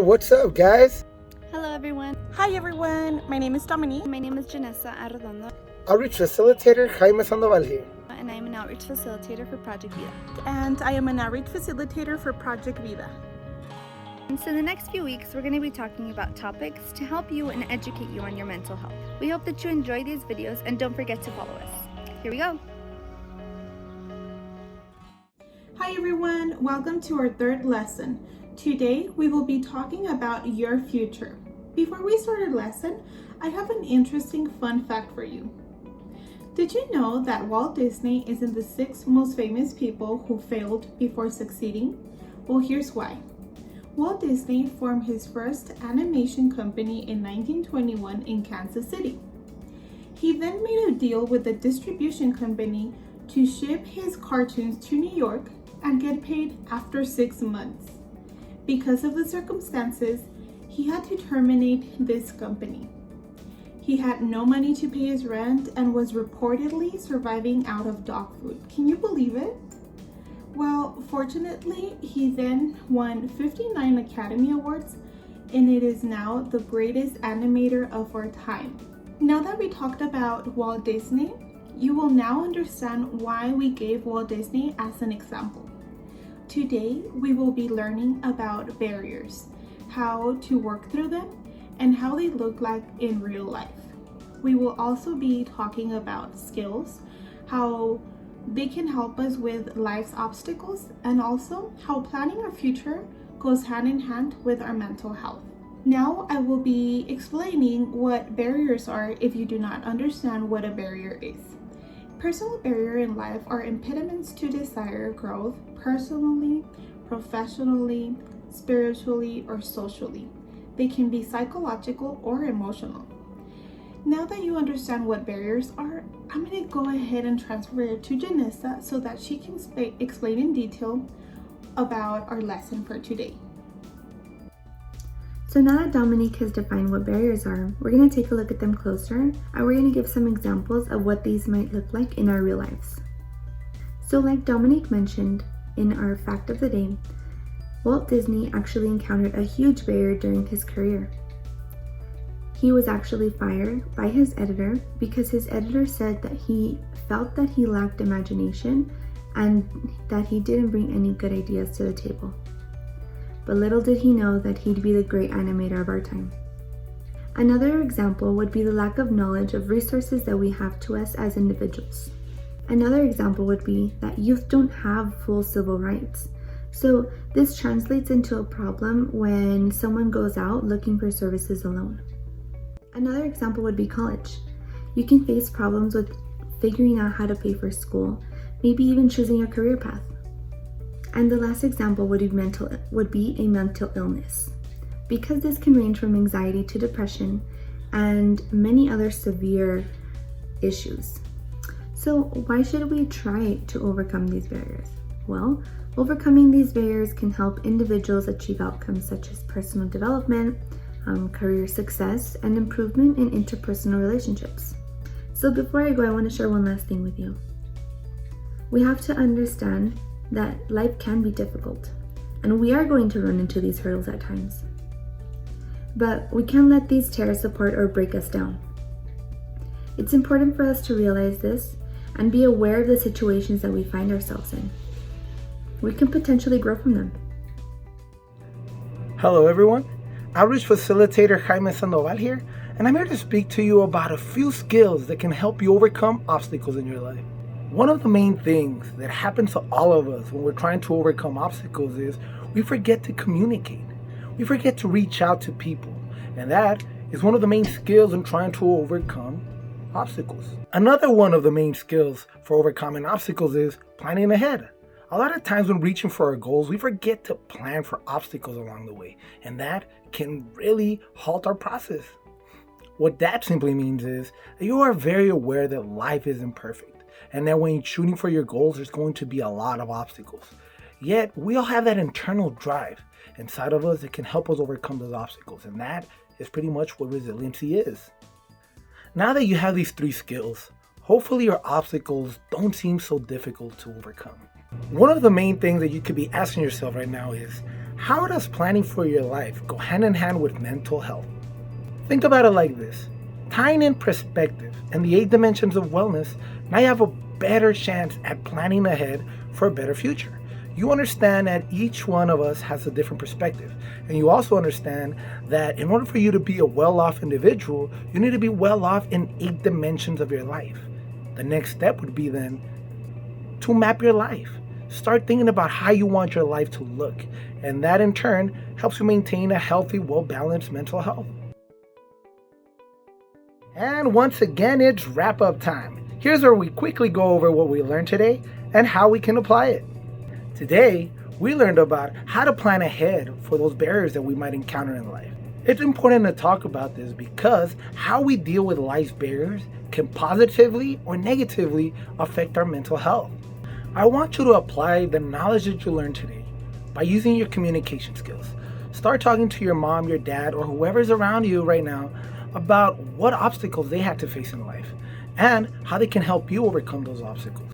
what's up, guys? Hello everyone, Hi everyone, my name is Dominique. my name is Janessa Arredondo Outreach Facilitator Jaime Sandoval here. and I am an outreach facilitator for Project Vida. And I am an outreach facilitator for Project Vida. And so in the next few weeks, we're going to be talking about topics to help you and educate you on your mental health. We hope that you enjoy these videos and don't forget to follow us. Here we go. Hi everyone, welcome to our third lesson. Today we will be talking about your future. Before we start our lesson, I have an interesting fun fact for you. Did you know that Walt Disney is in the 6 most famous people who failed before succeeding? Well, here's why. Walt Disney formed his first animation company in 1921 in Kansas City. He then made a deal with a distribution company to ship his cartoons to New York and get paid after 6 months. Because of the circumstances, he had to terminate this company. He had no money to pay his rent and was reportedly surviving out of dog food. Can you believe it? Well, fortunately, he then won 59 Academy Awards, and it is now the greatest animator of our time. Now that we talked about Walt Disney, you will now understand why we gave Walt Disney as an example. Today, we will be learning about barriers, how to work through them, and how they look like in real life. We will also be talking about skills, how they can help us with life's obstacles, and also how planning our future goes hand in hand with our mental health. Now I will be explaining what barriers are if you do not understand what a barrier is. Personal barriers in life are impediments to desired growth personally, professionally, spiritually, or socially. They can be psychological or emotional. Now that you understand what barriers are, I'm going to go ahead and transfer it to Janessa so that she can explain in detail about our lesson for today. So now that Dominique has defined what barriers are, we're going to take a look at them closer and we're going to give some examples of what these might look like in our real lives. So like Dominique mentioned in our fact of the day, Walt Disney actually encountered a huge barrier during his career. He was actually fired by his editor because his editor said that he felt that he lacked imagination and that he didn't bring any good ideas to the table. But little did he know that he'd be the great animator of our time. Another example would be the lack of knowledge of resources that we have to us as individuals. Another example would be that youth don't have full civil rights. So this translates into a problem when someone goes out looking for services alone. Another example would be college. You can face problems with figuring out how to pay for school, maybe even choosing a career path. And the last example would be a mental illness, because this can range from anxiety to depression and many other severe issues. So why should we try to overcome these barriers? Well, overcoming these barriers can help individuals achieve outcomes such as personal development, career success, and improvement in interpersonal relationships. So before I go, I want to share one last thing with you. We have to understand that life can be difficult, and we are going to run into these hurdles at times. But we can't let these tear us apart or break us down. It's important for us to realize this and be aware of the situations that we find ourselves in. We can potentially grow from them. Hello, everyone. Outreach Facilitator Jaime Sandoval here, and I'm here to speak to you about a few skills that can help you overcome obstacles in your life. One of the main things that happens to all of us when we're trying to overcome obstacles is we forget to communicate. We forget to reach out to people, and that is one of the main skills in trying to overcome obstacles. Another one of the main skills for overcoming obstacles is planning ahead. A lot of times when reaching for our goals, we forget to plan for obstacles along the way, and that can really halt our process. What that simply means is that you are very aware that life isn't perfect, and that when you're shooting for your goals, there's going to be a lot of obstacles. Yet, we all have that internal drive inside of us that can help us overcome those obstacles, and that is pretty much what resiliency is. Now that you have these 3 skills, hopefully your obstacles don't seem so difficult to overcome. One of the main things that you could be asking yourself right now is, how does planning for your life go hand in hand with mental health? Think about it like this. Tying in perspective and the 8 dimensions of wellness, now you have a better chance at planning ahead for a better future. You understand that each one of us has a different perspective. And you also understand that in order for you to be a well-off individual, you need to be well-off in 8 dimensions of your life. The next step would be then to map your life. Start thinking about how you want your life to look. And that in turn helps you maintain a healthy, well-balanced mental health. And once again, it's wrap-up time. Here's where we quickly go over what we learned today and how we can apply it. Today, we learned about how to plan ahead for those barriers that we might encounter in life. It's important to talk about this because how we deal with life's barriers can positively or negatively affect our mental health. I want you to apply the knowledge that you learned today by using your communication skills. Start talking to your mom, your dad, or whoever's around you right now about what obstacles they had to face in life and how they can help you overcome those obstacles.